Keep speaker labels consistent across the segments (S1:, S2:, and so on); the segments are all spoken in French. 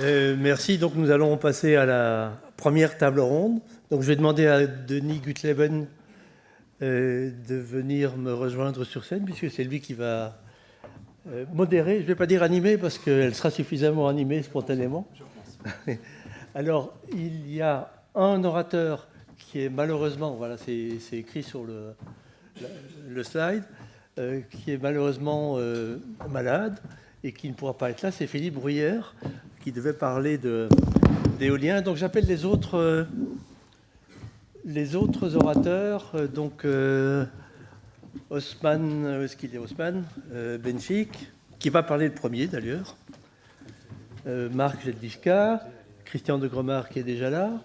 S1: Merci. Donc, nous allons passer à la première table ronde. Donc, je vais demander à Denis Gutleben de venir me rejoindre sur scène, puisque c'est lui qui va modérer. Je ne vais pas dire animer, parce qu'elle sera suffisamment animée spontanément. Alors, il y a un orateur qui est malheureusement, voilà, c'est écrit sur le slide, qui est malheureusement malade et qui ne pourra pas être là. C'est Philippe Bruyère, qui devait parler d'éolien. Donc j'appelle les autres orateurs. Donc Osman, est-ce qu'il est Osman Benchik, qui va parler le premier d'ailleurs. Marc Jedlichka, Christian de Gromard qui est déjà là,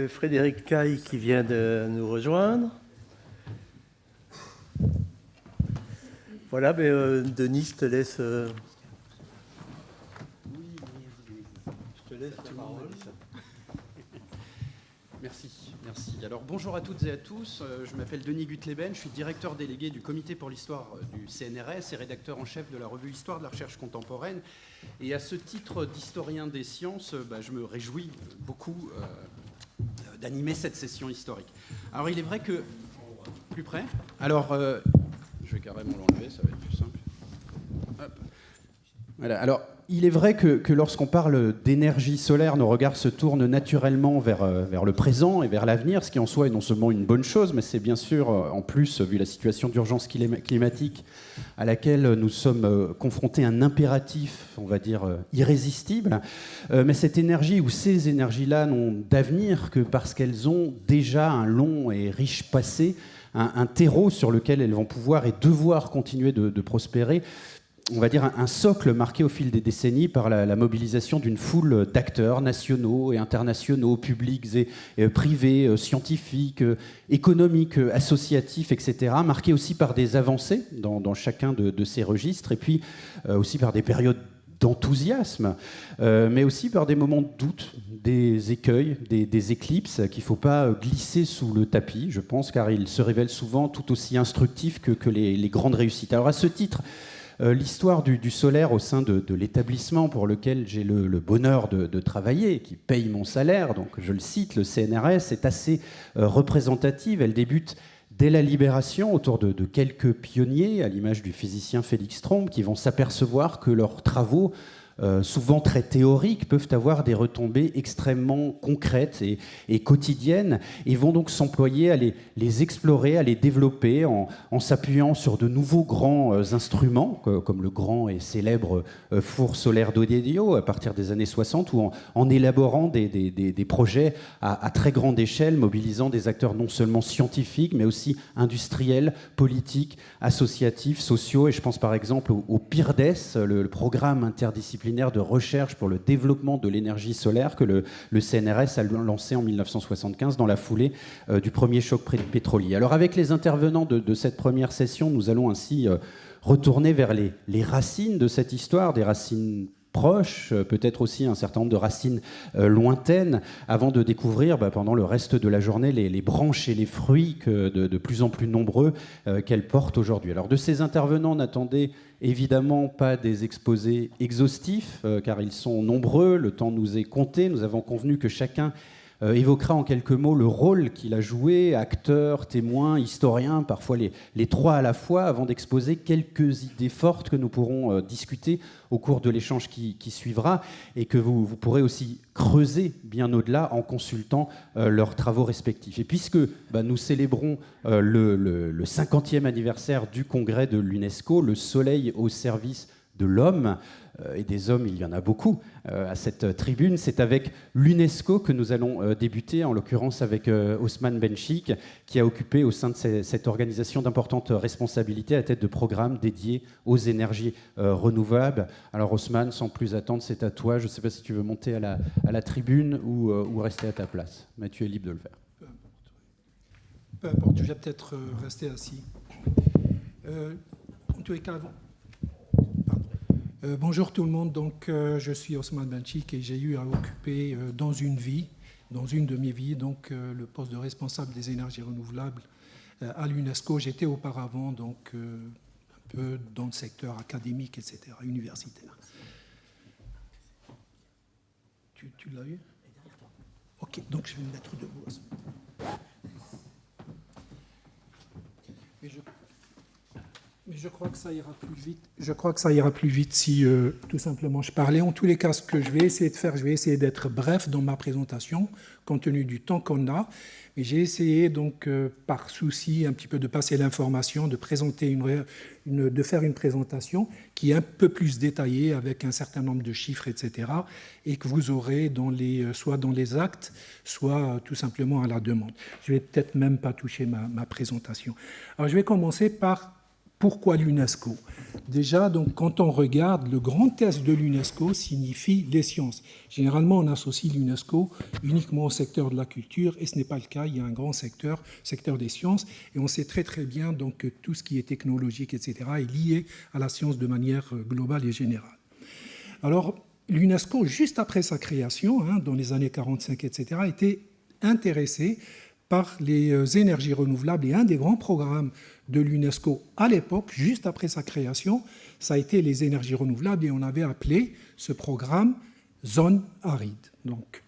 S1: Frédéric Caille qui vient de nous rejoindre. Voilà, mais Denis, je te laisse. Je te laisse la parole.
S2: Merci. Alors bonjour à toutes et à tous, je m'appelle Denis Gutleben, je suis directeur délégué du Comité pour l'Histoire du CNRS et rédacteur en chef de la revue Histoire de la Recherche Contemporaine. Et à ce titre d'historien des sciences, je me réjouis beaucoup d'animer cette session historique. Alors il est vrai que... Plus près ? Alors, je vais carrément l'enlever, ça va être plus simple. Hop. Voilà, alors... Il est vrai que lorsqu'on parle d'énergie solaire, nos regards se tournent naturellement vers le présent et vers l'avenir, ce qui en soi est non seulement une bonne chose, mais c'est bien sûr, en plus, vu la situation d'urgence climatique à laquelle nous sommes confrontés, un impératif, on va dire, irrésistible. Mais cette énergie ou ces énergies-là n'ont d'avenir que parce qu'elles ont déjà un long et riche passé, un terreau sur lequel elles vont pouvoir et devoir continuer de prospérer. On va dire un socle marqué au fil des décennies par la mobilisation d'une foule d'acteurs nationaux et internationaux, publics et privés, scientifiques, économiques, associatifs, etc., marqué aussi par des avancées dans chacun de ces registres, et puis aussi par des périodes d'enthousiasme, mais aussi par des moments de doute, des écueils, des éclipses qu'il ne faut pas glisser sous le tapis, je pense, car ils se révèlent souvent tout aussi instructifs que les grandes réussites. Alors à ce titre, l'histoire du solaire au sein de l'établissement pour lequel j'ai le bonheur de travailler, qui paye mon salaire, donc je le cite, le CNRS, est assez représentative. Elle débute dès la Libération autour de quelques pionniers, à l'image du physicien Félix Trombe, qui vont s'apercevoir que leurs travaux, souvent très théoriques, peuvent avoir des retombées extrêmement concrètes et quotidiennes, et vont donc s'employer à les explorer, à les développer en s'appuyant sur de nouveaux grands instruments, comme le grand et célèbre four solaire d'Odedio à partir des années 60, ou en élaborant des projets à très grande échelle, mobilisant des acteurs non seulement scientifiques, mais aussi industriels, politiques, associatifs, sociaux. Et je pense par exemple au PIRDES, le programme interdisciplinaire de recherche pour le développement de l'énergie solaire que le CNRS a lancé en 1975 dans la foulée du premier choc pétrolier. Alors avec les intervenants de cette première session, nous allons ainsi retourner vers les racines de cette histoire, des racines proches, peut-être aussi un certain nombre de racines lointaines, avant de découvrir pendant le reste de la journée les branches et les fruits de plus en plus nombreux qu'elles portent aujourd'hui. Alors de ces intervenants, n'attendez évidemment pas des exposés exhaustifs, car ils sont nombreux, le temps nous est compté, nous avons convenu que chacun évoquera en quelques mots le rôle qu'il a joué, acteur, témoin, historien, parfois les trois à la fois, avant d'exposer quelques idées fortes que nous pourrons discuter au cours de l'échange qui suivra, et que vous pourrez aussi creuser bien au-delà en consultant leurs travaux respectifs. Et puisque nous célébrons le 50e anniversaire du congrès de l'UNESCO, le soleil au service de l'homme, et des hommes, il y en a beaucoup à cette tribune. C'est avec l'UNESCO que nous allons débuter, en l'occurrence avec Osman Benchik, qui a occupé au sein de cette organisation d'importantes responsabilités à la tête de programmes dédiés aux énergies renouvelables. Alors Osman, sans plus attendre, c'est à toi. Je ne sais pas si tu veux monter à la tribune ou rester à ta place, mais tu es libre de le faire.
S3: Peu importe, je vais peut-être rester assis. En tous les cas, bonjour tout le monde, donc je suis Osman Benchik et j'ai eu à occuper dans une de mes vies, donc le poste de responsable des énergies renouvelables à l'UNESCO. J'étais auparavant donc un peu dans le secteur académique, etc., universitaire. Tu l'as eu? Ok, donc je vais me mettre debout à ce moment. Mais je crois que ça ira plus vite. Je crois que ça ira plus vite si tout simplement je parlais. En tous les cas, ce que je vais essayer de faire, je vais essayer d'être bref dans ma présentation, compte tenu du temps qu'on a. Mais j'ai essayé donc, par souci un petit peu de passer l'information, de présenter de faire une présentation qui est un peu plus détaillée avec un certain nombre de chiffres, etc. Et que vous aurez soit dans les actes, soit tout simplement à la demande. Je vais peut-être même pas toucher ma présentation. Alors je vais commencer par pourquoi l'UNESCO? Déjà, donc, quand on regarde, le grand S de l'UNESCO signifie les sciences. Généralement, on associe l'UNESCO uniquement au secteur de la culture, et ce n'est pas le cas. Il y a un grand secteur des sciences, et on sait très très bien donc, que tout ce qui est technologique, etc., est lié à la science de manière globale et générale. Alors, l'UNESCO, juste après sa création, dans les années 45, etc., était intéressé par les énergies renouvelables, et un des grands programmes de l'UNESCO à l'époque, juste après sa création, ça a été les énergies renouvelables, et on avait appelé ce programme zone aride. Donc,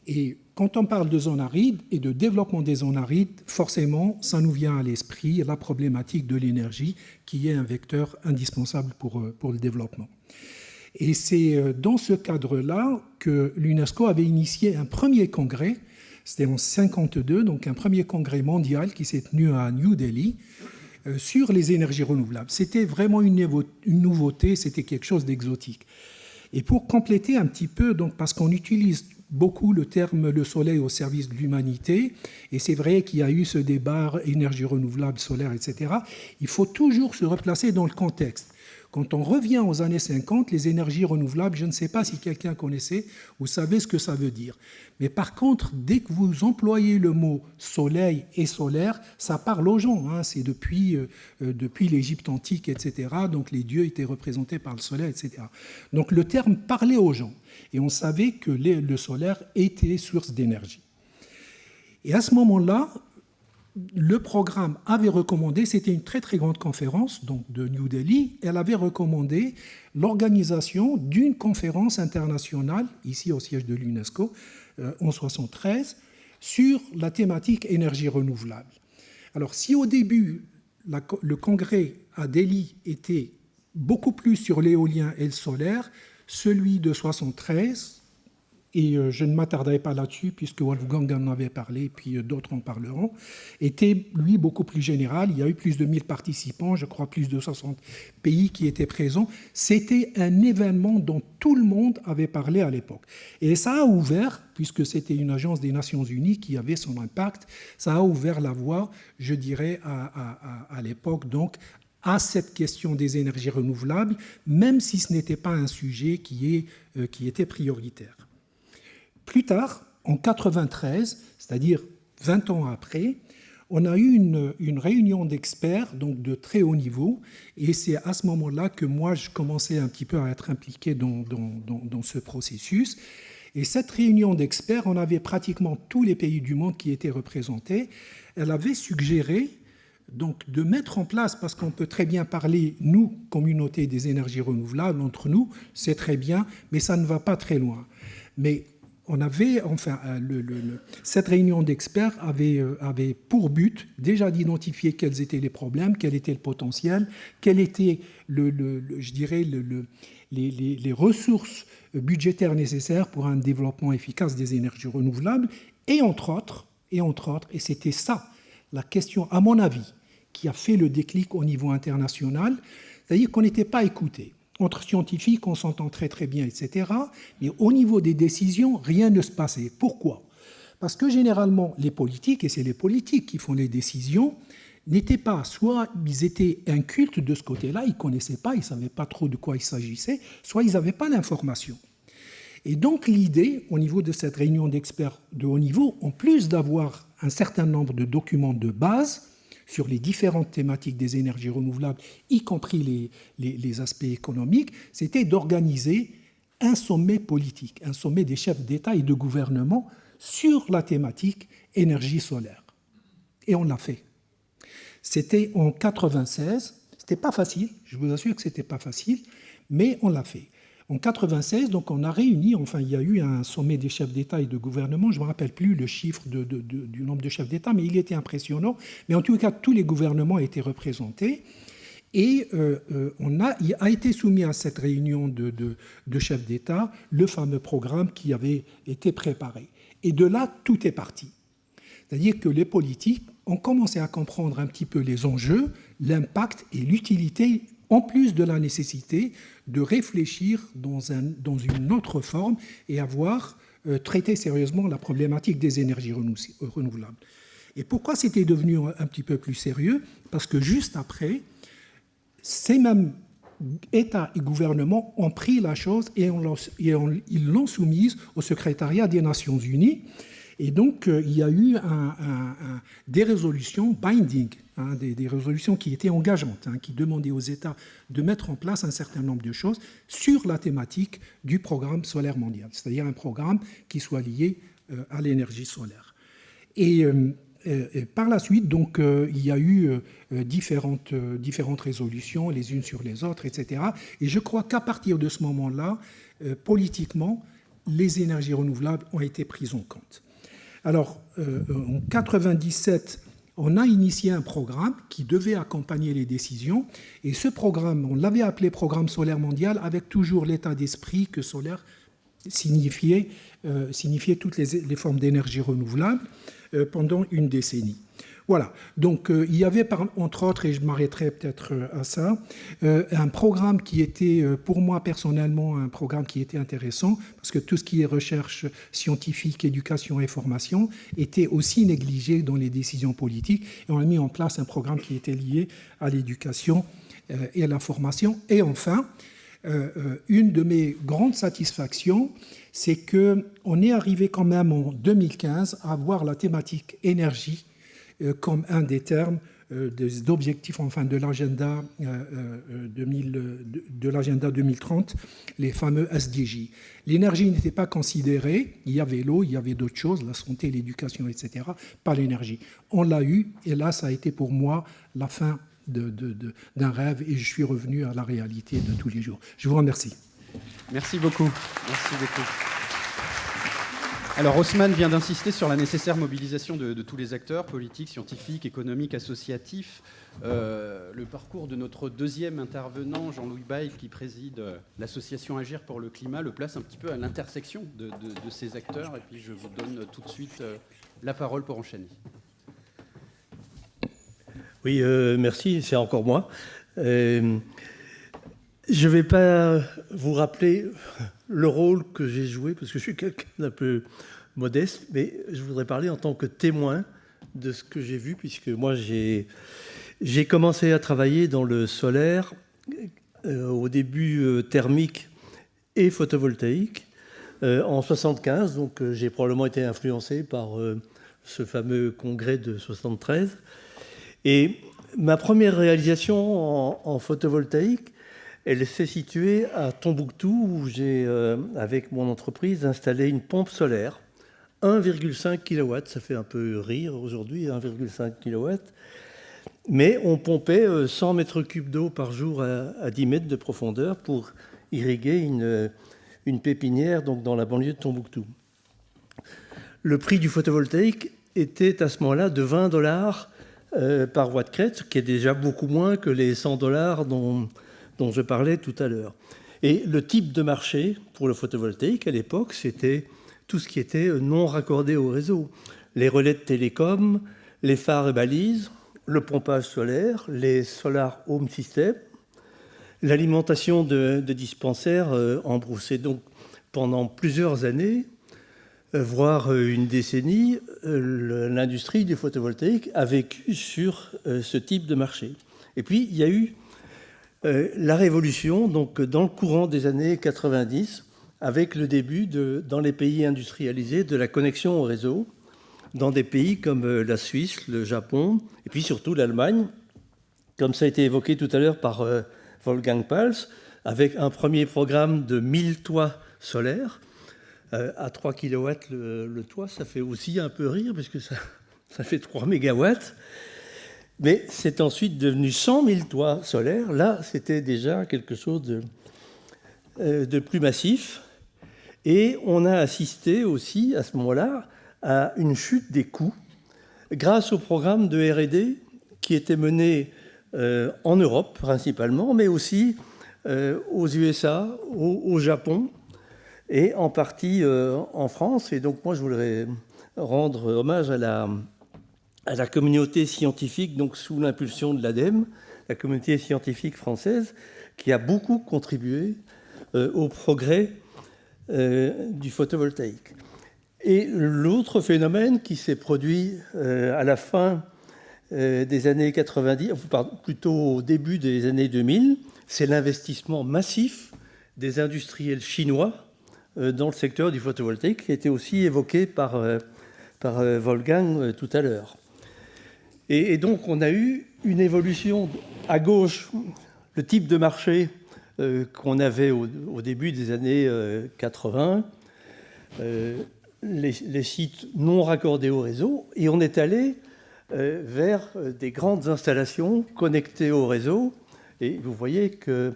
S3: et quand on parle de zone aride et de développement des zones arides, forcément, ça nous vient à l'esprit la problématique de l'énergie, qui est un vecteur indispensable pour le développement. Et c'est dans ce cadre-là que l'UNESCO avait initié un premier congrès. C'était en 1952, donc un premier congrès mondial qui s'est tenu à New Delhi sur les énergies renouvelables. C'était vraiment une nouveauté, c'était quelque chose d'exotique. Et pour compléter un petit peu, donc, parce qu'on utilise beaucoup le terme « le soleil au service de l'humanité », et c'est vrai qu'il y a eu ce débat énergie renouvelable, solaire, etc., il faut toujours se replacer dans le contexte. Quand on revient aux années 50, les énergies renouvelables, je ne sais pas si quelqu'un connaissait ou savait ce que ça veut dire. Mais par contre, dès que vous employez le mot soleil et solaire, ça parle aux gens. C'est depuis l'Égypte antique, etc. Donc les dieux étaient représentés par le soleil, etc. Donc le terme parlait aux gens. Et on savait que le solaire était source d'énergie. Et à ce moment-là, le programme avait recommandé, c'était une très très grande conférence donc de New Delhi, elle avait recommandé l'organisation d'une conférence internationale, ici au siège de l'UNESCO, en 1973, sur la thématique énergie renouvelable. Alors si au début, le congrès à Delhi était beaucoup plus sur l'éolien et le solaire, celui de 1973, et je ne m'attarderai pas là-dessus puisque Wolfgang en avait parlé, puis d'autres en parleront, était, lui, beaucoup plus général. Il y a eu plus de 1000 participants, je crois plus de 60 pays qui étaient présents. C'était un événement dont tout le monde avait parlé à l'époque. Et ça a ouvert, puisque c'était une agence des Nations Unies qui avait son impact, ça a ouvert la voie, je dirais, à l'époque, donc, à cette question des énergies renouvelables, même si ce n'était pas un sujet qui était prioritaire. Plus tard, en 1993, c'est-à-dire 20 ans après, on a eu une réunion d'experts donc de très haut niveau, et c'est à ce moment-là que moi, je commençais un petit peu à être impliqué dans ce processus. Et cette réunion d'experts, on avait pratiquement tous les pays du monde qui étaient représentés. Elle avait suggéré donc de mettre en place, parce qu'on peut très bien parler, nous, communauté des énergies renouvelables, entre nous, c'est très bien, mais ça ne va pas très loin. Mais on avait, enfin, cette réunion d'experts avait pour but déjà d'identifier quels étaient les problèmes, quel était le potentiel, quels étaient, je dirais, les ressources budgétaires nécessaires pour un développement efficace des énergies renouvelables, et entre autres, et c'était ça, la question, à mon avis, qui a fait le déclic au niveau international, c'est-à-dire qu'on n'était pas écouté. Entre scientifiques, on s'entend très très bien, etc. Mais au niveau des décisions, rien ne se passait. Pourquoi? Parce que généralement, les politiques, et c'est les politiques qui font les décisions, n'étaient pas, soit ils étaient incultes de ce côté-là, ils ne connaissaient pas, ils ne savaient pas trop de quoi il s'agissait, soit ils n'avaient pas l'information. Et donc l'idée, au niveau de cette réunion d'experts de haut niveau, en plus d'avoir un certain nombre de documents de base sur les différentes thématiques des énergies renouvelables, y compris les aspects économiques, c'était d'organiser un sommet politique, un sommet des chefs d'État et de gouvernement sur la thématique énergie solaire. Et on l'a fait. C'était en 1996. C'était pas facile, je vous assure que c'était pas facile, mais on l'a fait. En 1996, donc, on a réuni, enfin, il y a eu un sommet des chefs d'État et de gouvernement, je ne me rappelle plus le chiffre du nombre de chefs d'État, mais il était impressionnant. Mais en tout cas, tous les gouvernements étaient représentés. Et il a été soumis à cette réunion de chefs d'État le fameux programme qui avait été préparé. Et de là, tout est parti. C'est-à-dire que les politiques ont commencé à comprendre un petit peu les enjeux, l'impact et l'utilité, en plus de la nécessité de réfléchir dans une autre forme et avoir traité sérieusement la problématique des énergies renouvelables. Et pourquoi c'était devenu un petit peu plus sérieux? Parce que juste après, ces mêmes États et gouvernements ont pris la chose et ils l'ont soumise au secrétariat des Nations Unies. Et donc, il y a eu des résolutions binding, des résolutions qui étaient engageantes, qui demandaient aux États de mettre en place un certain nombre de choses sur la thématique du programme solaire mondial, c'est-à-dire un programme qui soit lié à l'énergie solaire. Et par la suite, donc, il y a eu différentes résolutions, les unes sur les autres, etc. Et je crois qu'à partir de ce moment-là, politiquement, les énergies renouvelables ont été prises en compte. Alors, en 1997, on a initié un programme qui devait accompagner les décisions. Et ce programme, on l'avait appelé Programme solaire mondial, avec toujours l'état d'esprit que solaire signifiait toutes les formes d'énergie renouvelable pendant une décennie. Voilà, donc il y avait entre autres, et je m'arrêterai peut-être à ça, un programme qui était pour moi personnellement un programme qui était intéressant parce que tout ce qui est recherche scientifique, éducation et formation était aussi négligé dans les décisions politiques et on a mis en place un programme qui était lié à l'éducation et à la formation. Et enfin, une de mes grandes satisfactions, c'est qu'on est arrivé quand même en 2015 à avoir la thématique énergie comme un des termes des objectifs enfin, de l'agenda 2030, les fameux SDG. L'énergie n'était pas considérée, il y avait l'eau, il y avait d'autres choses, la santé, l'éducation, etc., pas l'énergie. On l'a eu, et là, ça a été pour moi la fin d'un rêve, et je suis revenu à la réalité de tous les jours. Je vous remercie.
S2: Merci beaucoup. Merci beaucoup. Alors, Haussmann vient d'insister sur la nécessaire mobilisation de tous les acteurs, politiques, scientifiques, économiques, associatifs. Le parcours de notre deuxième intervenant, Jean-Louis Bayle, qui préside l'association Agir pour le climat, le place un petit peu à l'intersection de ces acteurs. Et puis, je vous donne tout de suite la parole pour enchaîner.
S1: Oui, merci, c'est encore moi. Je ne vais pas vous rappeler le rôle que j'ai joué, parce que je suis quelqu'un d'un peu modeste, mais je voudrais parler en tant que témoin de ce que j'ai vu, puisque moi, j'ai commencé à travailler dans le solaire, au début thermique et photovoltaïque, en 1975. Donc, j'ai probablement été influencé par ce fameux congrès de 1973. Et ma première réalisation en photovoltaïque, elle s'est située à Tombouctou, où j'ai, avec mon entreprise, installé une pompe solaire, 1,5 kW. Ça fait un peu rire aujourd'hui, 1,5 kW. Mais on pompait 100 mètres cubes d'eau par jour à 10 mètres de profondeur pour irriguer une pépinière donc dans la banlieue de Tombouctou. Le prix du photovoltaïque était à ce moment-là de $20 par watt-crête, ce qui est déjà beaucoup moins que les $100 dont je parlais tout à l'heure. Et le type de marché pour le photovoltaïque à l'époque, c'était tout ce qui était non raccordé au réseau. Les relais de télécom, les phares et balises, le pompage solaire, les Solar Home Systems, l'alimentation de dispensaires en brousse. Et donc, pendant plusieurs années, voire une décennie, l'industrie du photovoltaïque a vécu sur ce type de marché. Et puis, il y a eu la révolution, donc dans le courant des années 90, avec le début, dans les pays industrialisés, de la connexion au réseau, dans des pays comme la Suisse, le Japon, et puis surtout l'Allemagne, comme ça a été évoqué tout à l'heure par Wolfgang Pals, avec un premier programme de 1000 toits solaires, à 3 kW le toit, ça fait aussi un peu rire, parce que ça fait 3 mégawatts. Mais c'est ensuite devenu 100 000 toits solaires. Là, c'était déjà quelque chose de plus massif. Et on a assisté aussi, à ce moment-là, à une chute des coûts grâce au programme de R&D qui était mené en Europe principalement, mais aussi aux USA, au Japon et en partie en France. Et donc moi, je voudrais rendre hommage à la communauté scientifique, donc sous l'impulsion de l'ADEME, la communauté scientifique française, qui a beaucoup contribué au progrès du photovoltaïque. Et l'autre phénomène qui s'est produit à la fin des années 90, plutôt au début des années 2000, c'est l'investissement massif des industriels chinois dans le secteur du photovoltaïque, qui a été aussi évoqué par Wolfgang tout à l'heure. Et donc on a eu une évolution à gauche, le type de marché qu'on avait au début des années 80, les sites non raccordés au réseau, et on est allé vers des grandes installations connectées au réseau. Et vous voyez que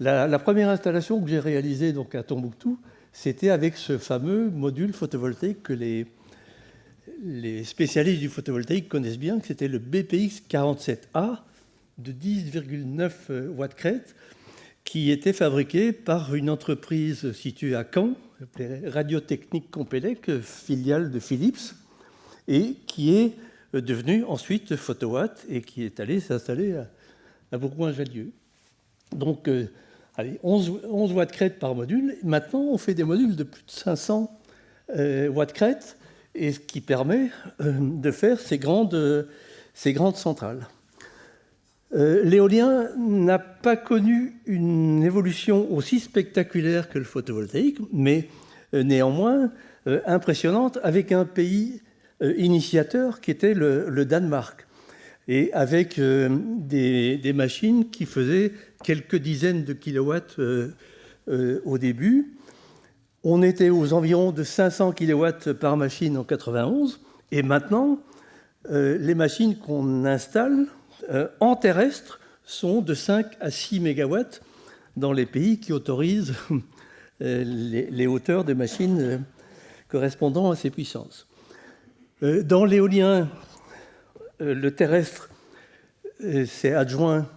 S1: la première installation que j'ai réalisée donc à Tombouctou, c'était avec ce fameux module photovoltaïque que les spécialistes du photovoltaïque connaissent bien, que c'était le BPX 47A de 10,9 watts crête, qui était fabriqué par une entreprise située à Caen, Radiotechnique Compélec, filiale de Philips, et qui est devenu ensuite Photowatt et qui est allé s'installer à Bourgoin-Jallieu. Donc, 11 watts crête par module. Maintenant, on fait des modules de plus de 500 watts crête, et ce qui permet de faire ces grandes centrales. L'éolien n'a pas connu une évolution aussi spectaculaire que le photovoltaïque, mais néanmoins impressionnante, avec un pays initiateur qui était le Danemark, et avec des machines qui faisaient quelques dizaines de kilowatts au début. On était aux environs de 500 kilowatts par machine en 91, et maintenant, les machines qu'on installe en terrestre sont de 5 à 6 mégawatts dans les pays qui autorisent les hauteurs de machines correspondant à ces puissances. Dans l'éolien, le terrestre s'est adjoint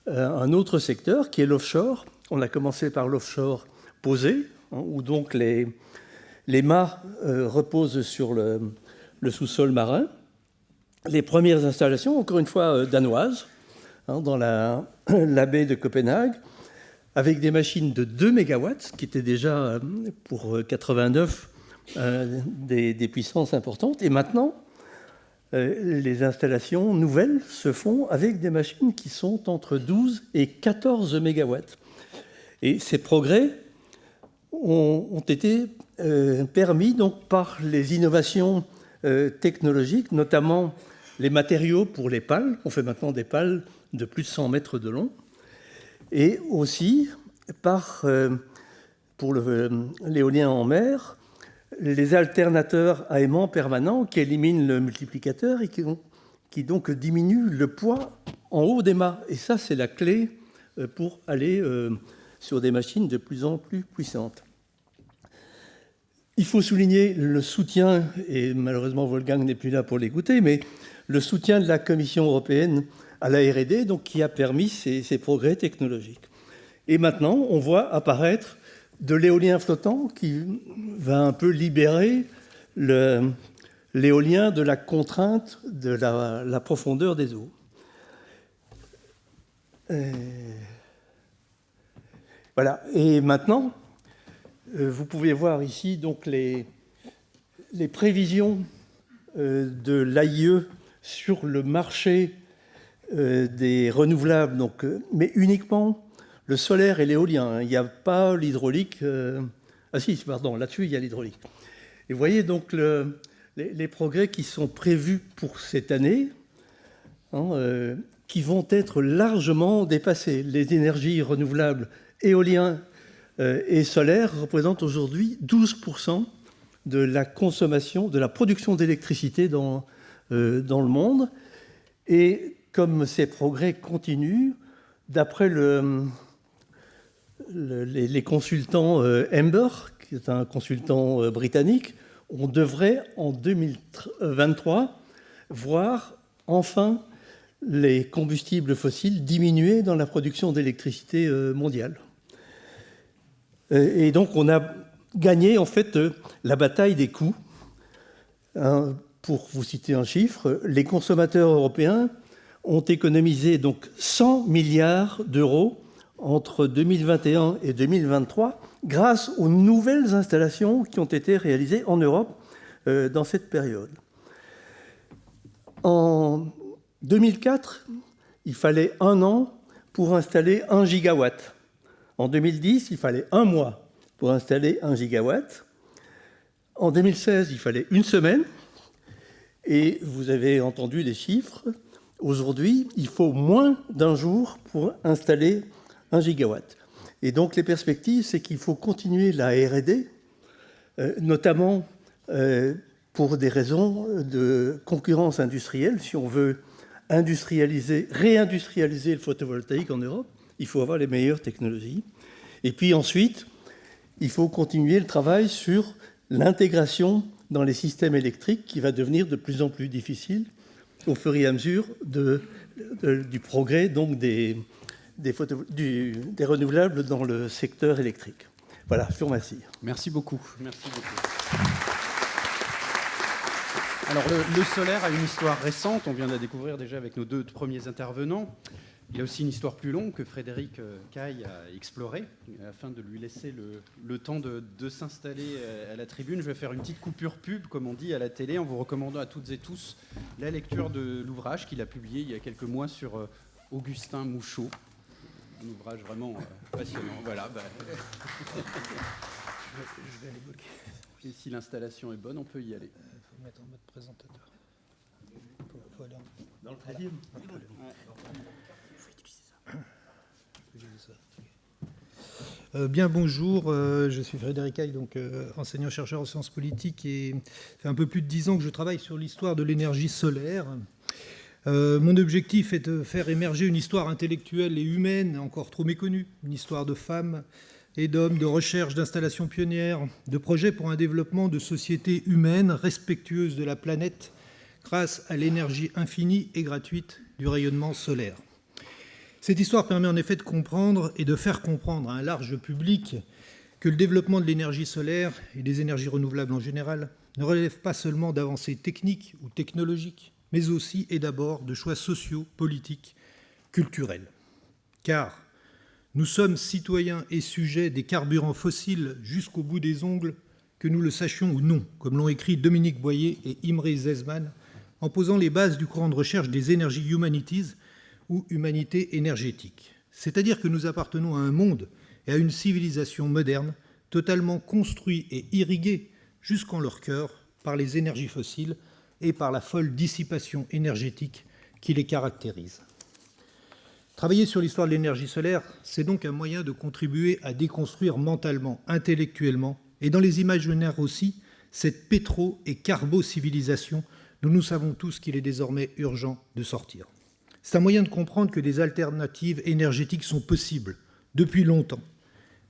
S1: un autre secteur qui est l'offshore. On a commencé par l'offshore posé, où donc les mâts reposent sur le sous-sol marin. Les premières installations, encore une fois danoises, dans la baie de Copenhague, avec des machines de 2 mégawatts, qui étaient déjà pour 89 des puissances importantes. Et maintenant, les installations nouvelles se font avec des machines qui sont entre 12 et 14 mégawatts. Et ces progrès ont été permis donc par les innovations technologiques, notamment les matériaux pour les pales. On fait maintenant des pales de plus de 100 mètres de long. Et aussi pour l'éolien en mer, les alternateurs à aimant permanent qui éliminent le multiplicateur et qui donc diminuent le poids en haut des mâts. Et ça, c'est la clé pour aller sur des machines de plus en plus puissantes. Il faut souligner le soutien, et malheureusement Wolfgang n'est plus là pour l'écouter, mais le soutien de la Commission européenne à la R&D, donc qui a permis ces progrès technologiques. Et maintenant, on voit apparaître de l'éolien flottant qui va un peu libérer l'éolien de la contrainte de la profondeur des eaux. Voilà. Et maintenant, vous pouvez voir ici donc les prévisions de l'AIE sur le marché des renouvelables, donc, mais uniquement le solaire et l'éolien. Il n'y a pas l'hydraulique. Ah si, pardon, là-dessus, il y a l'hydraulique. Et vous voyez donc les progrès qui sont prévus pour cette année, qui vont être largement dépassés. Les énergies renouvelables, éolien et solaire, représentent aujourd'hui 12% de la consommation, de la production d'électricité dans le monde. Et comme ces progrès continuent, d'après les consultants Ember, qui est un consultant britannique, on devrait en 2023 voir enfin les combustibles fossiles diminuer dans la production d'électricité mondiale. Et donc on a gagné en fait la bataille des coûts. Pour vous citer un chiffre, les consommateurs européens ont économisé donc 100 milliards d'euros entre 2021 et 2023 grâce aux nouvelles installations qui ont été réalisées en Europe dans cette période. En 2004, il fallait 1 an pour installer 1 gigawatt. En 2010, il fallait 1 mois pour installer 1 gigawatt. En 2016, il fallait 1 semaine. Et vous avez entendu les chiffres. Aujourd'hui, il faut moins d'1 jour pour installer 1 gigawatt. Et donc, les perspectives, c'est qu'il faut continuer la R&D, notamment pour des raisons de concurrence industrielle. Si on veut réindustrialiser le photovoltaïque en Europe, il faut avoir les meilleures technologies. Et puis ensuite, il faut continuer le travail sur l'intégration dans les systèmes électriques qui va devenir de plus en plus difficile au fur et à mesure du progrès donc des renouvelables dans le secteur électrique. Voilà, je vous remercie.
S2: Merci beaucoup. Merci beaucoup. Alors, le solaire a une histoire récente. On vient de la découvrir déjà avec nos 2 premiers intervenants. Il a aussi une histoire plus longue que Frédéric Caille a explorée. Afin de lui laisser le temps de s'installer à la tribune, je vais faire une petite coupure pub, comme on dit à la télé, en vous recommandant à toutes et tous la lecture de l'ouvrage qu'il a publié il y a quelques mois sur Augustin Mouchot. Un ouvrage vraiment passionnant. Voilà. Je vais aller bloquer. Et si l'installation est bonne, on peut y aller.
S3: Il faut mettre en mode présentateur. Faut aller
S1: dans le troisième.
S3: Bien, bonjour, je suis Frédéric Caille, donc enseignant-chercheur en sciences politiques, et ça fait un peu plus de 10 ans que je travaille sur l'histoire de l'énergie solaire. Mon objectif est de faire émerger une histoire intellectuelle et humaine encore trop méconnue, une histoire de femmes et d'hommes, de recherche, d'installations pionnières, de projets pour un développement de sociétés humaines respectueuses de la planète grâce à l'énergie infinie et gratuite du rayonnement solaire. Cette histoire permet en effet de comprendre et de faire comprendre à un large public que le développement de l'énergie solaire et des énergies renouvelables en général ne relève pas seulement d'avancées techniques ou technologiques, mais aussi et d'abord de choix sociaux, politiques, culturels. Car nous sommes citoyens et sujets des carburants fossiles jusqu'au bout des ongles, que nous le sachions ou non, comme l'ont écrit Dominique Boyer et Imre Zeizman, en posant les bases du courant de recherche des Energy Humanities, ou humanité énergétique. C'est-à-dire que nous appartenons à un monde et à une civilisation moderne totalement construits et irrigués jusqu'en leur cœur par les énergies fossiles et par la folle dissipation énergétique qui les caractérise. Travailler sur l'histoire de l'énergie solaire, c'est donc un moyen de contribuer à déconstruire mentalement, intellectuellement, et dans les imaginaires aussi, cette pétro- et carbo-civilisation dont nous savons tous qu'il est désormais urgent de sortir. C'est un moyen de comprendre que des alternatives énergétiques sont possibles depuis longtemps,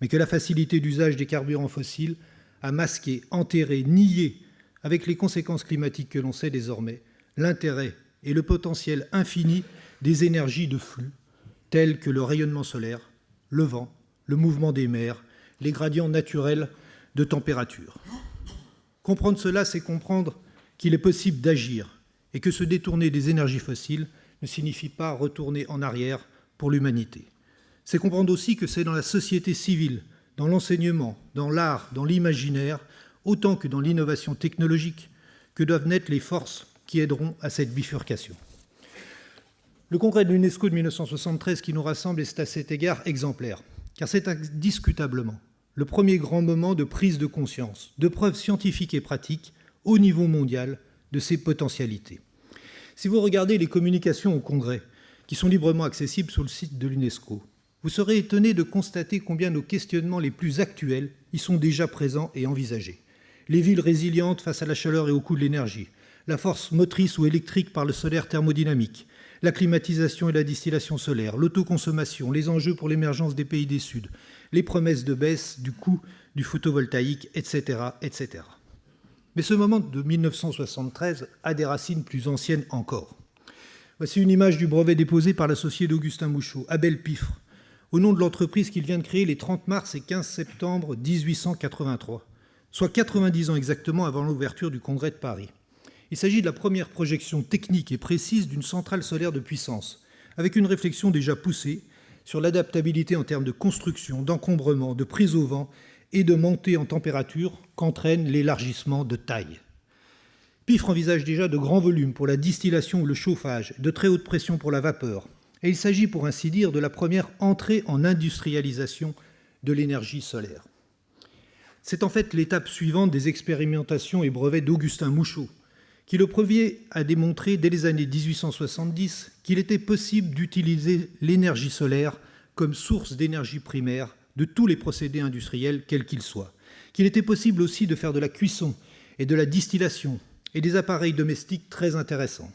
S3: mais que la facilité d'usage des carburants fossiles a masqué, enterré, nié, avec les conséquences climatiques que l'on sait désormais, l'intérêt et le potentiel infini des énergies de flux, telles que le rayonnement solaire, le vent, le mouvement des mers, les gradients naturels de température. Comprendre cela, c'est comprendre qu'il est possible d'agir et que se détourner des énergies fossiles ne signifie pas retourner en arrière pour l'humanité. C'est comprendre aussi que c'est dans la société civile, dans l'enseignement, dans l'art, dans l'imaginaire, autant que dans l'innovation technologique, que doivent naître les forces qui aideront à cette bifurcation. Le congrès de l'UNESCO de 1973 qui nous rassemble est à cet égard exemplaire, car c'est indiscutablement le premier grand moment de prise de conscience, de preuves scientifiques et pratiques au niveau mondial de ces potentialités. Si vous regardez les communications au Congrès, qui sont librement accessibles sur le site de l'UNESCO, vous serez étonné de constater combien nos questionnements les plus actuels y sont déjà présents et envisagés. Les villes résilientes face à la chaleur et au coût de l'énergie, la force motrice ou électrique par le solaire thermodynamique, la climatisation et la distillation solaire, l'autoconsommation, les enjeux pour l'émergence des pays des Suds,
S4: les promesses de baisse du coût du photovoltaïque, etc., etc. Mais ce moment de 1973 a des racines plus anciennes encore. Voici une image du brevet déposé par l'associé d'Augustin Mouchot, Abel Piffre, au nom de l'entreprise qu'il vient de créer les 30 mars et 15 septembre 1883, soit 90 ans exactement avant l'ouverture du Congrès de Paris. Il s'agit de la première projection technique et précise d'une centrale solaire de puissance, avec une réflexion déjà poussée sur l'adaptabilité en termes de construction, d'encombrement, de prise au vent et de montée en température qu'entraîne l'élargissement de taille. Piffre envisage déjà de grands volumes pour la distillation ou le chauffage, de très haute pression pour la vapeur. Et il s'agit, pour ainsi dire, de la première entrée en industrialisation de l'énergie solaire. C'est en fait l'étape suivante des expérimentations et brevets d'Augustin Mouchot, qui le premier a démontré dès les années 1870 qu'il était possible d'utiliser l'énergie solaire comme source d'énergie primaire de tous les procédés industriels, quels qu'ils soient. Qu'il était possible aussi de faire de la cuisson et de la distillation et des appareils domestiques très intéressants.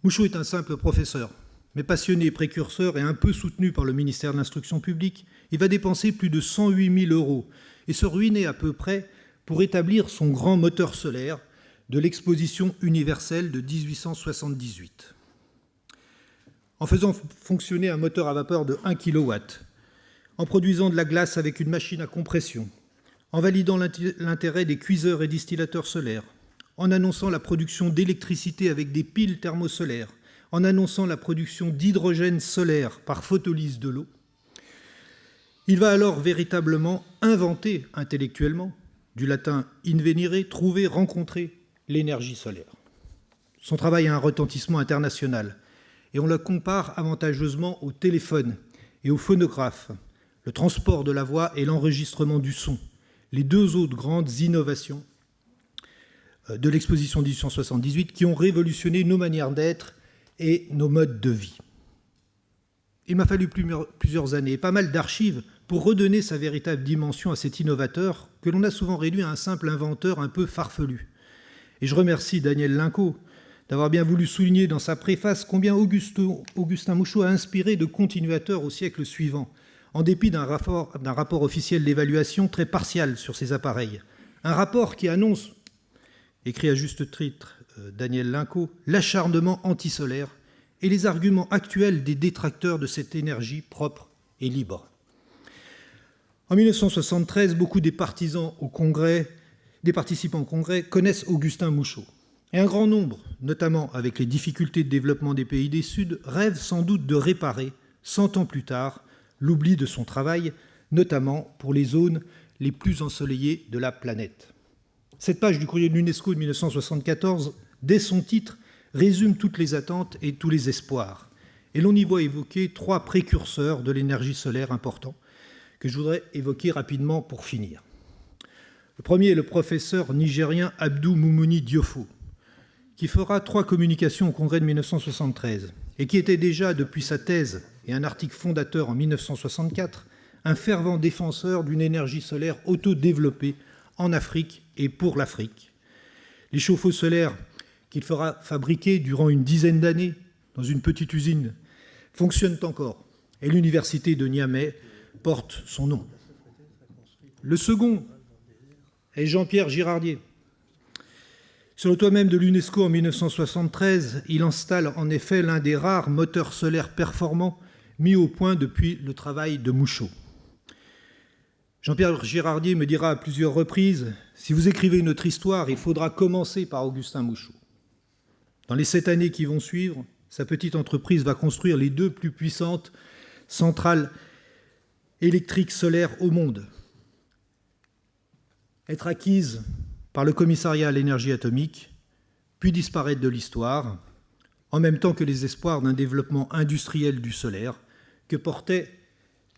S4: Mouchot est un simple professeur, mais passionné, précurseur et un peu soutenu par le ministère de l'Instruction publique. Il va dépenser plus de 108 000 € et se ruiner à peu près pour établir son grand moteur solaire de l'exposition universelle de 1878. En faisant fonctionner un moteur à vapeur de 1 kW, en produisant de la glace avec une machine à compression, en validant l'intérêt des cuiseurs et distillateurs solaires, en annonçant la production d'électricité avec des piles thermosolaires, en annonçant la production d'hydrogène solaire par photolyse de l'eau. Il va alors véritablement inventer intellectuellement, du latin invenire, trouver, rencontrer, l'énergie solaire. Son travail a un retentissement international et on le compare avantageusement au téléphone et au phonographe, le transport de la voix et l'enregistrement du son, les deux autres grandes innovations de l'exposition 1878 qui ont révolutionné nos manières d'être et nos modes de vie. Il m'a fallu plusieurs années et pas mal d'archives pour redonner sa véritable dimension à cet innovateur que l'on a souvent réduit à un simple inventeur un peu farfelu. Et je remercie Daniel Linco d'avoir bien voulu souligner dans sa préface combien Augustin Mouchot a inspiré de continuateurs au siècle suivant, en dépit d'un rapport officiel d'évaluation très partial sur ces appareils. Un rapport qui annonce, écrit à juste titre Daniel Linco, l'acharnement antisolaire et les arguments actuels des détracteurs de cette énergie propre et libre. En 1973, beaucoup des participants au Congrès connaissent Augustin Mouchot. Et un grand nombre, notamment avec les difficultés de développement des pays du Sud, rêvent sans doute de réparer, 100 ans plus tard, l'oubli de son travail, notamment pour les zones les plus ensoleillées de la planète. Cette page du courrier de l'UNESCO de 1974, dès son titre, résume toutes les attentes et tous les espoirs. Et l'on y voit évoquer 3 précurseurs de l'énergie solaire importants que je voudrais évoquer rapidement pour finir. Le premier est le professeur nigérien Abdou Moumouni Diofo, qui fera 3 communications au Congrès de 1973 et qui était déjà, depuis sa thèse et un article fondateur en 1964, un fervent défenseur d'une énergie solaire autodéveloppée en Afrique et pour l'Afrique. Les chauffe-eau solaires qu'il fera fabriquer durant une dizaine d'années dans une petite usine fonctionnent encore et l'université de Niamey porte son nom. Le second est Jean-Pierre Girardier. Sur le toit même de l'UNESCO en 1973, il installe en effet l'un des rares moteurs solaires performants mis au point depuis le travail de Mouchot. Jean-Pierre Girardier me dira à plusieurs reprises « Si vous écrivez notre histoire, il faudra commencer par Augustin Mouchot ». Dans les 7 années qui vont suivre, sa petite entreprise va construire les 2 plus puissantes centrales électriques solaires au monde. Être acquise par le commissariat à l'énergie atomique, puis disparaître de l'histoire, en même temps que les espoirs d'un développement industriel du solaire que portaient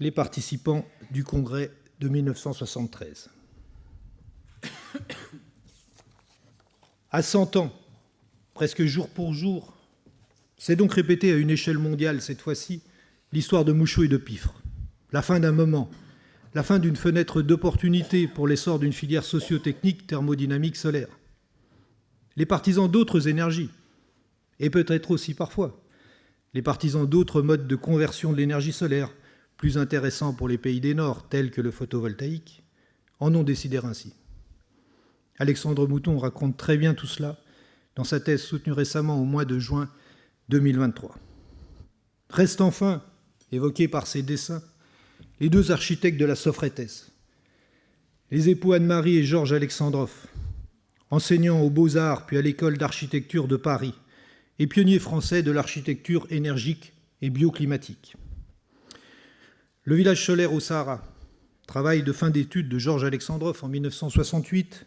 S4: les participants du Congrès de 1973. À 100 ans, presque jour pour jour, c'est donc répété à une échelle mondiale cette fois-ci l'histoire de Mouchot et de Piffre. La fin d'un moment, la fin d'une fenêtre d'opportunité pour l'essor d'une filière socio-technique thermodynamique solaire. Les partisans d'autres énergies, et peut-être aussi parfois les partisans d'autres modes de conversion de l'énergie solaire, plus intéressants pour les pays des Nord, tels que le photovoltaïque, en ont décidé ainsi. Alexandre Mouton raconte très bien tout cela dans sa thèse soutenue récemment au mois de juin 2023. Restent enfin, évoqués par ses dessins, les deux architectes de la Sofretes, les époux Anne-Marie et Georges Alexandrov, enseignants aux Beaux-Arts puis à l'École d'architecture de Paris et pionniers français de l'architecture énergique et bioclimatique. Le village solaire au Sahara, travail de fin d'études de Georges Alexandrov en 1968,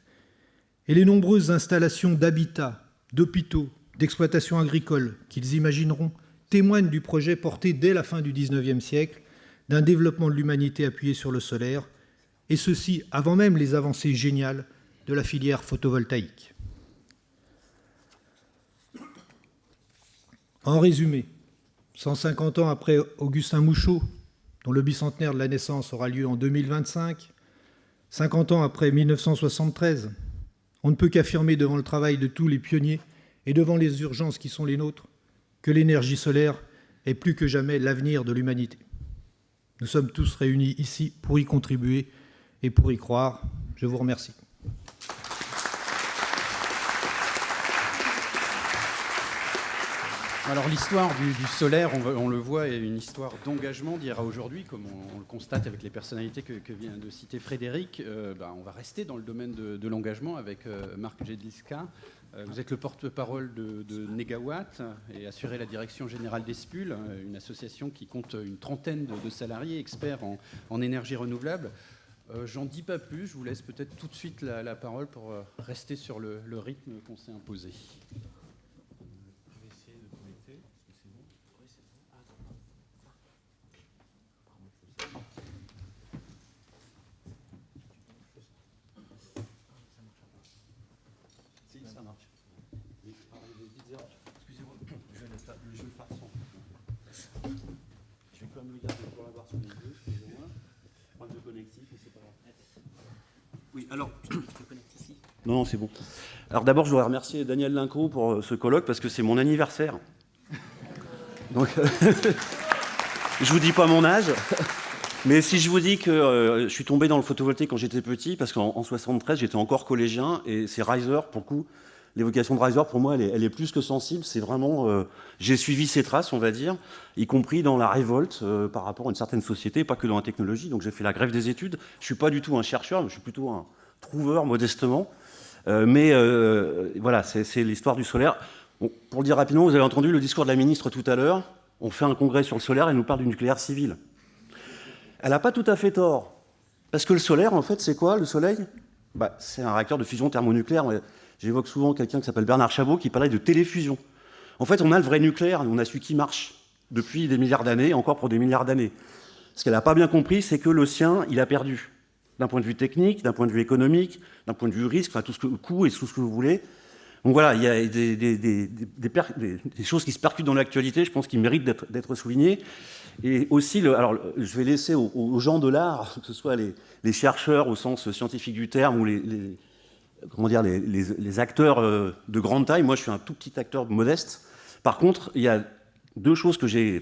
S4: et les nombreuses installations d'habitat, d'hôpitaux, d'exploitation agricole qu'ils imagineront témoignent du projet porté dès la fin du XIXe siècle d'un développement de l'humanité appuyé sur le solaire, et ceci avant même les avancées géniales de la filière photovoltaïque. En résumé, 150 ans après Augustin Mouchot, dont le bicentenaire de la naissance aura lieu en 2025, 50 ans après 1973, on ne peut qu'affirmer devant le travail de tous les pionniers et devant les urgences qui sont les nôtres que l'énergie solaire est plus que jamais l'avenir de l'humanité. Nous sommes tous réunis ici pour y contribuer et pour y croire. Je vous remercie.
S2: Alors l'histoire du solaire, on le voit, est une histoire d'engagement d'hier à aujourd'hui, comme on le constate avec les personnalités que vient de citer Frédéric. On va rester dans le domaine de l'engagement avec Marc Jedliska. Vous êtes le porte-parole de Negawatt et assurez la direction générale d'Espul, une association qui compte une trentaine de salariés experts en énergie renouvelable. J'en dis pas plus, je vous laisse peut-être tout de suite la parole pour rester sur le rythme qu'on s'est imposé.
S5: Oui, alors, non, c'est bon. Alors d'abord, je voudrais remercier Daniel Linco pour ce colloque parce que c'est mon anniversaire. Donc, je vous dis pas mon âge, mais si je vous dis que je suis tombé dans le photovoltaïque quand j'étais petit, parce qu'en 73, j'étais encore collégien, et c'est Reiser, pour le coup, l'évocation de Reiser, pour moi, elle est plus que sensible. C'est vraiment, j'ai suivi ses traces, on va dire, y compris dans la révolte par rapport à une certaine société, pas que dans la technologie. Donc j'ai fait la grève des études. Je ne suis pas du tout un chercheur, je suis plutôt un trouveur, modestement. Voilà, c'est l'histoire du solaire. Bon, pour le dire rapidement, vous avez entendu le discours de la ministre tout à l'heure. On fait un congrès sur le solaire, elle nous parle du nucléaire civil. Elle n'a pas tout à fait tort. Parce que le solaire, en fait, c'est quoi, le soleil ? C'est un réacteur de fusion thermonucléaire. J'évoque souvent quelqu'un qui s'appelle Bernard Chabot qui parlait de téléfusion. En fait, on a le vrai nucléaire, on a celui qui marche depuis des milliards d'années, encore pour des milliards d'années. Ce qu'elle n'a pas bien compris, c'est que le sien, il a perdu. D'un point de vue technique, d'un point de vue économique, d'un point de vue risque, enfin tout ce que coût et tout ce que vous voulez. Donc voilà, il y a des choses qui se percutent dans l'actualité, je pense, qui méritent d'être soulignées. Et aussi, alors, je vais laisser aux gens de l'art, que ce soit les chercheurs au sens scientifique du terme ou les acteurs de grande taille. Moi, je suis un tout petit acteur modeste. Par contre, il y a deux choses qui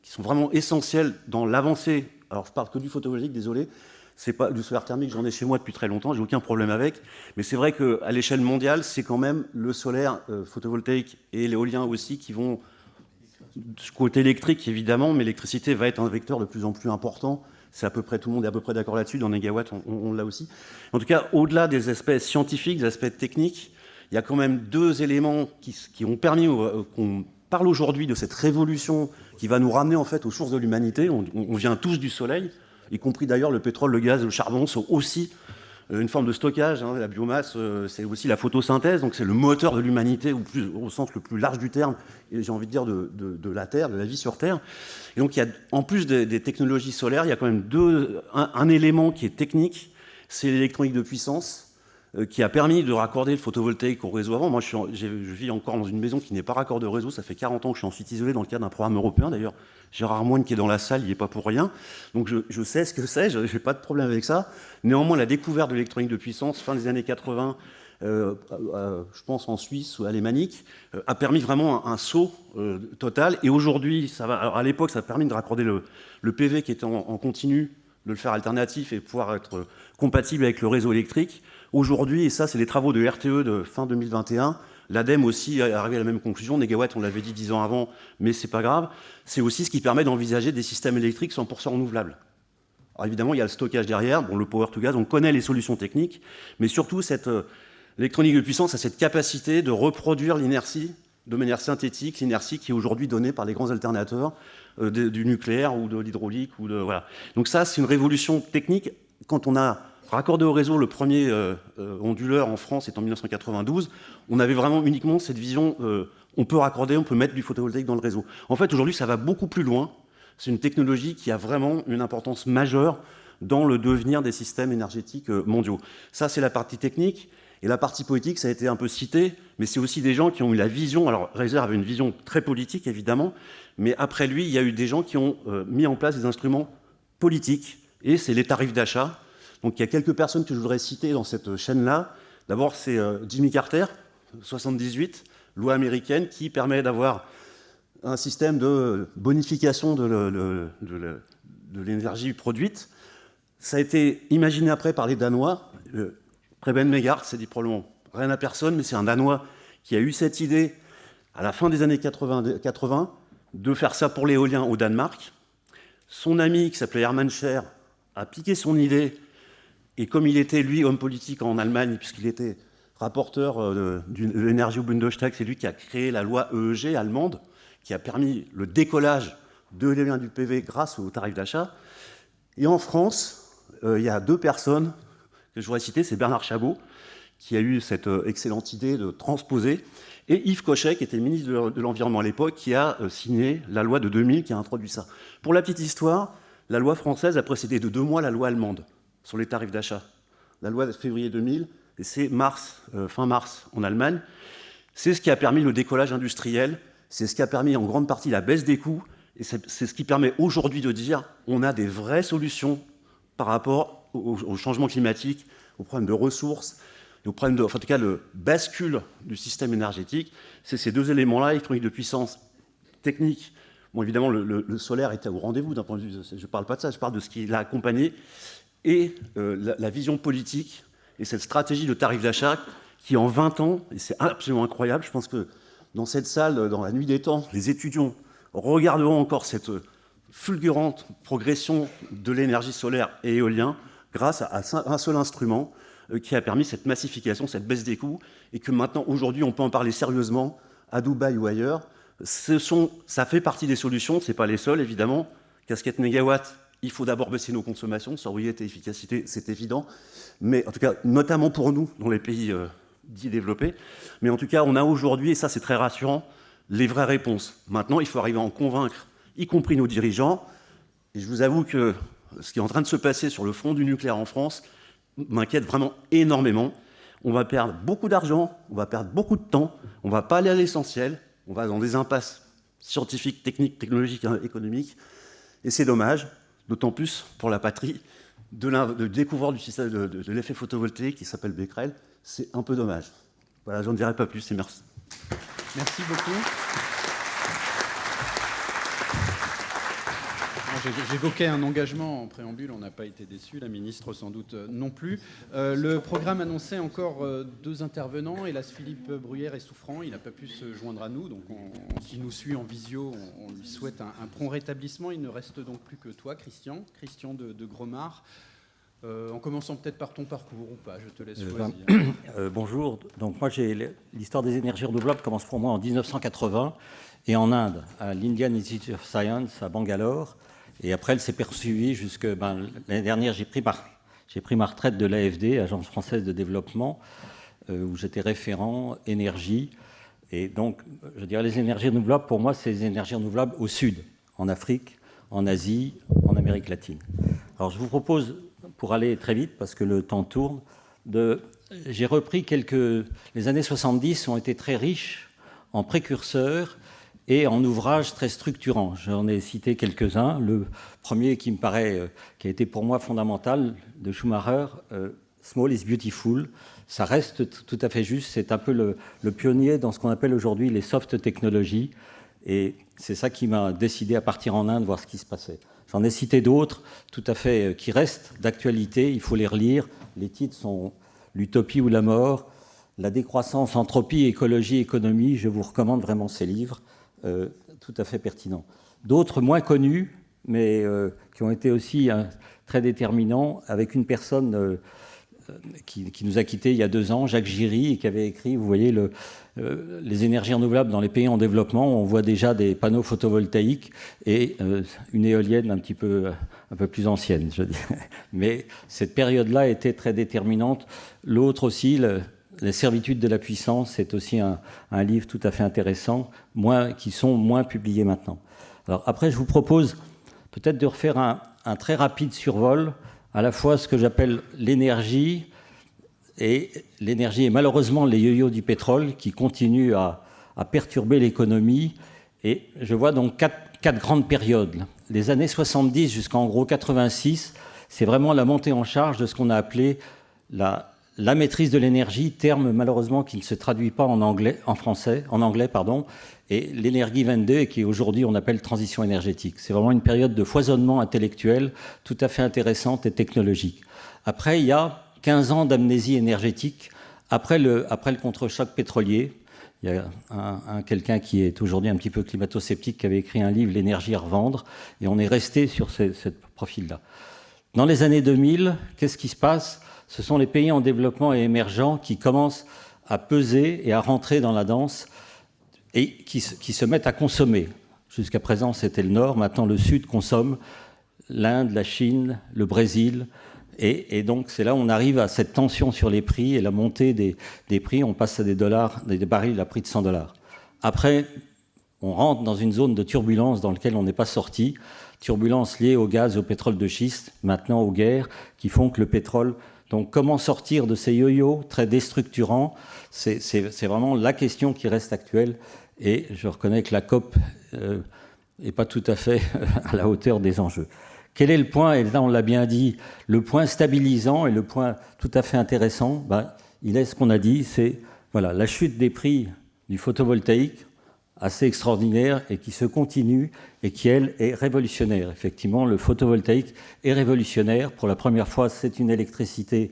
S5: sont vraiment essentielles dans l'avancée. Alors, je parle que du photovoltaïque, désolé. C'est pas du solaire thermique, j'en ai chez moi depuis très longtemps, j'ai aucun problème avec. Mais c'est vrai qu'à l'échelle mondiale, c'est quand même le solaire photovoltaïque et l'éolien aussi qui vont, du côté électrique évidemment, mais l'électricité va être un vecteur de plus en plus important. C'est à peu près, tout le monde est à peu près d'accord là-dessus. Dans Negawatt, on l'a aussi. En tout cas, au-delà des aspects scientifiques, des aspects techniques, il y a quand même deux éléments qui ont permis qu'on parle aujourd'hui de cette révolution qui va nous ramener en fait aux sources de l'humanité. On vient tous du soleil, y compris d'ailleurs le pétrole, le gaz, le charbon sont aussi une forme de stockage. La biomasse, c'est aussi la photosynthèse, donc c'est le moteur de l'humanité au sens le plus large du terme, et j'ai envie de dire de la Terre, de la vie sur Terre. Et donc, il y a, en plus des technologies solaires, il y a quand même un élément qui est technique, c'est l'électronique de puissance, qui a permis de raccorder le photovoltaïque au réseau avant. Moi, je vis encore dans une maison qui n'est pas raccordée au réseau, ça fait 40 ans que je suis en site isolé dans le cadre d'un programme européen. D'ailleurs, Gérard Moine qui est dans la salle, il n'y est pas pour rien. Donc je sais ce que c'est, je n'ai pas de problème avec ça. Néanmoins, la découverte de l'électronique de puissance, fin des années 80, je pense en Suisse ou alémanique, a permis vraiment un saut total. Et aujourd'hui, à l'époque, ça a permis de raccorder le PV qui était en continu, de le faire alternatif et pouvoir être compatible avec le réseau électrique. Aujourd'hui, et ça, c'est les travaux de RTE de fin 2021, l'ADEME aussi est arrivé à la même conclusion. Négawatt, on l'avait dit 10 ans avant, mais c'est pas grave. C'est aussi ce qui permet d'envisager des systèmes électriques 100% renouvelables. Alors évidemment, il y a le stockage derrière, bon, le power to gas, on connaît les solutions techniques, mais surtout, l'électronique de puissance a cette capacité de reproduire l'inertie de manière synthétique, l'inertie qui est aujourd'hui donnée par les grands alternateurs du nucléaire ou de l'hydraulique. Voilà. Donc ça, c'est une révolution technique. Quand on a raccordé au réseau le premier onduleur en France, c'est en 1992, on avait vraiment uniquement cette vision, on peut raccorder, on peut mettre du photovoltaïque dans le réseau. En fait, aujourd'hui, ça va beaucoup plus loin. C'est une technologie qui a vraiment une importance majeure dans le devenir des systèmes énergétiques mondiaux. Ça, c'est la partie technique. Et la partie politique, ça a été un peu cité, mais c'est aussi des gens qui ont eu la vision. Alors, Reiser avait une vision très politique, évidemment, mais après lui, il y a eu des gens qui ont mis en place des instruments politiques, et c'est les tarifs d'achat. Donc, il y a quelques personnes que je voudrais citer dans cette chaîne-là. D'abord, c'est Jimmy Carter, 78, loi américaine qui permet d'avoir un système de bonification de l'énergie produite. Ça a été imaginé après par les Danois. Preben Megaard, c'est dit probablement rien à personne, mais c'est un Danois qui a eu cette idée à la fin des années 80 de faire ça pour l'éolien au Danemark. Son ami, qui s'appelait Hermann Scher, a piqué son idée, et comme il était, lui, homme politique en Allemagne, puisqu'il était rapporteur de l'énergie au Bundestag, c'est lui qui a créé la loi EEG allemande, qui a permis le décollage de l'éolien du PV grâce au tarif d'achat. Et en France, il y a deux personnes que je voudrais citer, c'est Bernard Chabot, qui a eu cette excellente idée de transposer, et Yves Cochet, qui était ministre de l'Environnement à l'époque, qui a signé la loi de 2000 qui a introduit ça. Pour la petite histoire, la loi française a précédé de 2 mois la loi allemande sur les tarifs d'achat. La loi de février 2000, et c'est fin mars en Allemagne. C'est ce qui a permis le décollage industriel, c'est ce qui a permis en grande partie la baisse des coûts, et c'est ce qui permet aujourd'hui de dire on a des vraies solutions par rapport au changement climatique, aux problèmes de ressources, et au problème en tout cas, le bascule du système énergétique. C'est ces deux éléments-là, électronique de puissance, technique. Bon, évidemment, le solaire était au rendez-vous d'un point de vue, je ne parle pas de ça, je parle de ce qui l'a accompagné, et la vision politique, et cette stratégie de tarif d'achat qui, en 20 ans, et c'est absolument incroyable, je pense que dans cette salle, dans la nuit des temps, les étudiants regarderont encore cette fulgurante progression de l'énergie solaire et éolien, grâce à un seul instrument qui a permis cette massification, cette baisse des coûts, et que maintenant, aujourd'hui, on peut en parler sérieusement à Dubaï ou ailleurs. Ça fait partie des solutions, ce n'est pas les seules, évidemment. Casquette mégawatt, il faut d'abord baisser nos consommations, sobriété et efficacité, c'est évident. Mais en tout cas, notamment pour nous, dans les pays dits développés. Mais en tout cas, on a aujourd'hui, et ça c'est très rassurant, les vraies réponses. Maintenant, il faut arriver à en convaincre, y compris nos dirigeants. Et je vous avoue que ce qui est en train de se passer sur le front du nucléaire en France m'inquiète vraiment énormément. On va perdre beaucoup d'argent, on va perdre beaucoup de temps, on ne va pas aller à l'essentiel, on va dans des impasses scientifiques, techniques, technologiques, économiques. Et c'est dommage, d'autant plus pour la patrie, de découvrir du système de l'effet photovoltaïque qui s'appelle Becquerel. C'est un peu dommage. Voilà, j'en dirai pas plus et merci.
S2: Merci beaucoup. J'évoquais un engagement en préambule, on n'a pas été déçus, la ministre sans doute non plus. Le programme annonçait encore 2 intervenants. Hélas, Philippe Bruyère est souffrant, il n'a pas pu se joindre à nous. Donc, s'il nous suit en visio, on lui souhaite un prompt rétablissement. Il ne reste donc plus que toi, Christian de Gromard. En commençant peut-être par ton parcours ou pas, je te laisse choisir.
S6: Bonjour, donc moi l'histoire des énergies renouvelables commence pour moi en 1980 et en Inde, à l'Indian Institute of Science à Bangalore. Et après, elle s'est poursuivie jusque l'année dernière. J'ai pris ma retraite de l'AFD, Agence française de développement, où j'étais référent énergie. Et donc, je dirais les énergies renouvelables, pour moi, c'est les énergies renouvelables au sud, en Afrique, en Asie, en Amérique latine. Alors, je vous propose, pour aller très vite, parce que le temps tourne, j'ai repris Les années 70 ont été très riches en précurseurs et en ouvrages très structurants. J'en ai cité quelques-uns. Le premier qui me paraît, qui a été pour moi fondamental, de Schumacher, Small is Beautiful, ça reste tout à fait juste. C'est un peu le pionnier dans ce qu'on appelle aujourd'hui les soft technologies. Et c'est ça qui m'a décidé à partir en Inde, voir ce qui se passait. J'en ai cité d'autres, tout à fait, qui restent d'actualité. Il faut les relire. Les titres sont L'utopie ou la mort, La décroissance, entropie, écologie, économie. Je vous recommande vraiment ces livres, tout à fait pertinents. D'autres moins connus, mais qui ont été aussi très déterminants, avec une personne qui nous a quittés il y a 2 ans, Jacques Giry, et qui avait écrit, vous voyez, les énergies renouvelables dans les pays en développement. On voit déjà des panneaux photovoltaïques et une éolienne un peu plus ancienne, je dirais. Mais cette période-là était très déterminante. L'autre aussi, Les servitudes de la puissance, c'est aussi un livre tout à fait intéressant, qui sont moins publiés maintenant. Alors après, je vous propose peut-être de refaire un très rapide survol, à la fois ce que j'appelle l'énergie et malheureusement les yo-yo du pétrole qui continuent à perturber l'économie. Et je vois donc quatre grandes périodes. Les années 70 jusqu'en gros 86, c'est vraiment la montée en charge de ce qu'on a appelé la maîtrise de l'énergie, terme malheureusement qui ne se traduit pas en anglais, et l'énergie 22, qui aujourd'hui on appelle transition énergétique. C'est vraiment une période de foisonnement intellectuel tout à fait intéressante et technologique. Après, il y a 15 ans d'amnésie énergétique, après le contre-choc pétrolier. Il y a quelqu'un qui est aujourd'hui un petit peu climato-sceptique qui avait écrit un livre, L'énergie à revendre, et on est resté sur ce profil-là. Dans les années 2000, qu'est-ce qui se passe ? Ce sont les pays en développement et émergents qui commencent à peser et à rentrer dans la danse et qui se mettent à consommer. Jusqu'à présent, c'était le Nord. Maintenant, le Sud consomme. L'Inde, la Chine, le Brésil. Et donc, c'est là où on arrive à cette tension sur les prix et la montée des prix. On passe à des barils à prix de $100. Après, on rentre dans une zone de turbulence dans laquelle on n'est pas sorti. Turbulence liée au gaz et au pétrole de schiste, maintenant aux guerres, qui font que le pétrole... Donc, comment sortir de ces yo-yo très déstructurants ? C'est vraiment la question qui reste actuelle. Et je reconnais que la COP n'est pas tout à fait à la hauteur des enjeux. Quel est le point ? Et là, on l'a bien dit, le point stabilisant et le point tout à fait intéressant, il est ce qu'on a dit, c'est la chute des prix du photovoltaïque, assez extraordinaire et qui se continue et qui, elle, est révolutionnaire. Effectivement, le photovoltaïque est révolutionnaire. Pour la première fois, c'est une électricité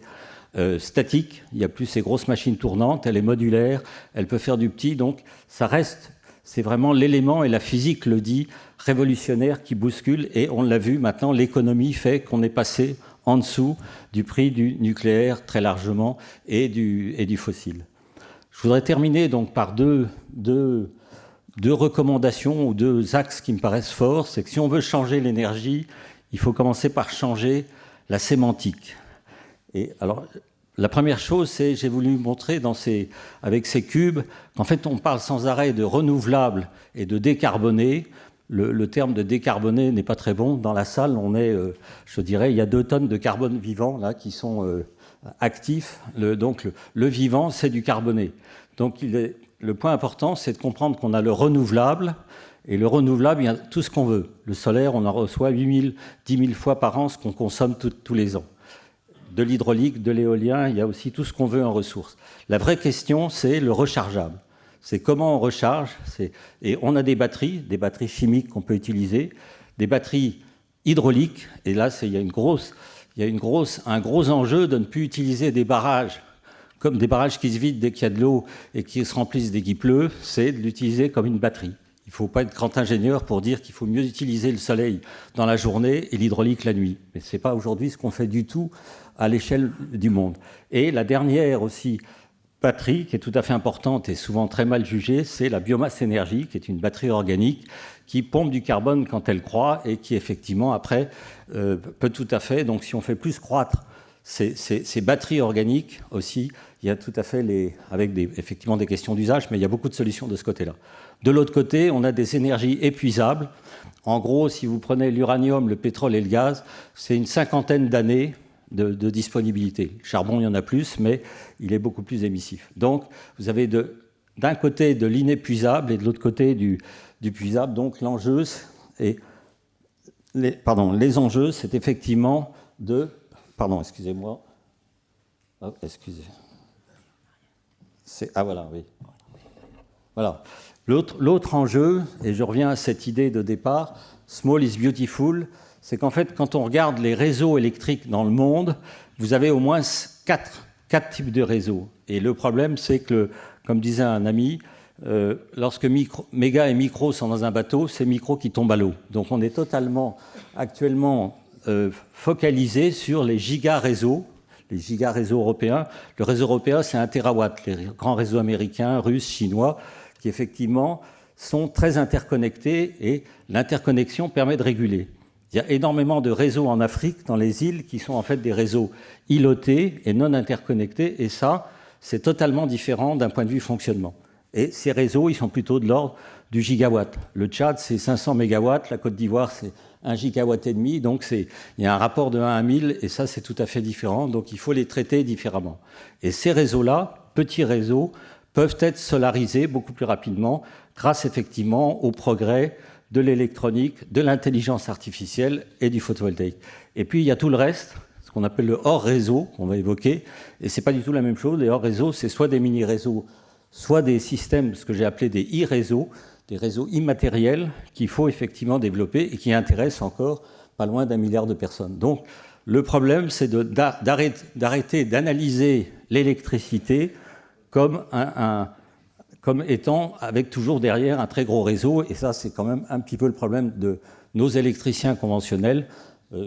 S6: statique. Il n'y a plus ces grosses machines tournantes. Elle est modulaire. Elle peut faire du petit. Donc, ça reste... C'est vraiment l'élément, et la physique le dit, révolutionnaire qui bouscule. Et on l'a vu, maintenant, l'économie fait qu'on est passé en dessous du prix du nucléaire très largement et du fossile. Je voudrais terminer donc par deux recommandations ou 2 axes qui me paraissent forts. C'est que si on veut changer l'énergie, il faut commencer par changer la sémantique. Et alors, la première chose, c'est j'ai voulu montrer avec ces cubes qu'en fait, on parle sans arrêt de renouvelable et de décarboné. Le terme de décarboné n'est pas très bon. Dans la salle, je dirais, il y a 2 tonnes de carbone vivant là, qui sont actifs. Donc, le vivant, c'est du carboné. Donc, le point important, c'est de comprendre qu'on a le renouvelable, et le renouvelable, il y a tout ce qu'on veut. Le solaire, on en reçoit 10 000 fois par an ce qu'on consomme tous les ans. De l'hydraulique, de l'éolien, il y a aussi tout ce qu'on veut en ressources. La vraie question, c'est le rechargeable. C'est comment on recharge. Et on a des batteries chimiques qu'on peut utiliser, des batteries hydrauliques, et là, il y a un gros enjeu de ne plus utiliser des barrages comme des barrages qui se vident dès qu'il y a de l'eau et qui se remplissent dès qu'il pleut, c'est de l'utiliser comme une batterie. Il ne faut pas être grand ingénieur pour dire qu'il faut mieux utiliser le soleil dans la journée et l'hydraulique la nuit. Mais ce n'est pas aujourd'hui ce qu'on fait du tout à l'échelle du monde. Et la dernière aussi batterie, qui est tout à fait importante et souvent très mal jugée, c'est la biomasse énergie, qui est une batterie organique qui pompe du carbone quand elle croît et qui effectivement après peut tout à fait, donc si on fait plus croître ces batteries organiques aussi, il y a tout à fait effectivement des questions d'usage, mais il y a beaucoup de solutions de ce côté-là. De l'autre côté, on a des énergies épuisables. En gros, si vous prenez l'uranium, le pétrole et le gaz, c'est une 50aine d'années de disponibilité. Le charbon, il y en a plus, mais il est beaucoup plus émissif. Donc, vous avez d'un côté de l'inépuisable et de l'autre côté du puisable. Donc, l'enjeu, les enjeux, c'est effectivement de... Pardon, excusez-moi. Oh, excusez. Ah voilà, oui. Voilà. L'autre enjeu, et je reviens à cette idée de départ, small is beautiful, c'est qu'en fait, quand on regarde les réseaux électriques dans le monde, vous avez au moins quatre types de réseaux. Et le problème, c'est que, comme disait un ami, lorsque méga et micro sont dans un bateau, c'est micro qui tombe à l'eau. Donc on est totalement, actuellement, focalisé sur les giga-réseaux européens. Le réseau européen, c'est 1 terawatt. Les grands réseaux américains, russes, chinois, qui effectivement sont très interconnectés, et l'interconnexion permet de réguler. Il y a énormément de réseaux en Afrique, dans les îles, qui sont en fait des réseaux îlotés et non interconnectés, et ça, c'est totalement différent d'un point de vue fonctionnement. Et ces réseaux, ils sont plutôt de l'ordre du gigawatt. Le Tchad, c'est 500 mégawatts, la Côte d'Ivoire, c'est 1 gigawatt et demi, donc il y a un rapport de 1 à 1000, et ça, c'est tout à fait différent, donc il faut les traiter différemment. Et ces réseaux-là, petits réseaux, peuvent être solarisés beaucoup plus rapidement, grâce effectivement au progrès de l'électronique, de l'intelligence artificielle et du photovoltaïque. Et puis, il y a tout le reste, ce qu'on appelle le hors-réseau, qu'on va évoquer, et c'est pas du tout la même chose. Les hors-réseaux, c'est soit des mini-réseaux, soit des systèmes, ce que j'ai appelé des e-réseaux, des réseaux immatériels qu'il faut effectivement développer et qui intéressent encore pas loin d'1 milliard de personnes. Donc, le problème, c'est d'arrêter d'analyser l'électricité comme étant avec toujours derrière un très gros réseau, et ça, c'est quand même un petit peu le problème de nos électriciens conventionnels,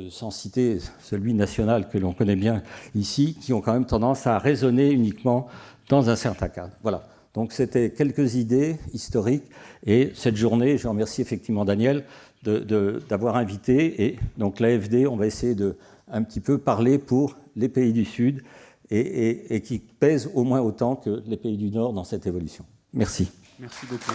S6: sans citer celui national que l'on connaît bien ici, qui ont quand même tendance à raisonner uniquement dans un certain cadre. Voilà. Donc c'était quelques idées historiques, et cette journée, je remercie effectivement Daniel d'avoir invité, et donc l'AFD, on va essayer de un petit peu parler pour les pays du Sud, et qui pèsent au moins autant que les pays du Nord dans cette évolution. Merci.
S2: Merci beaucoup.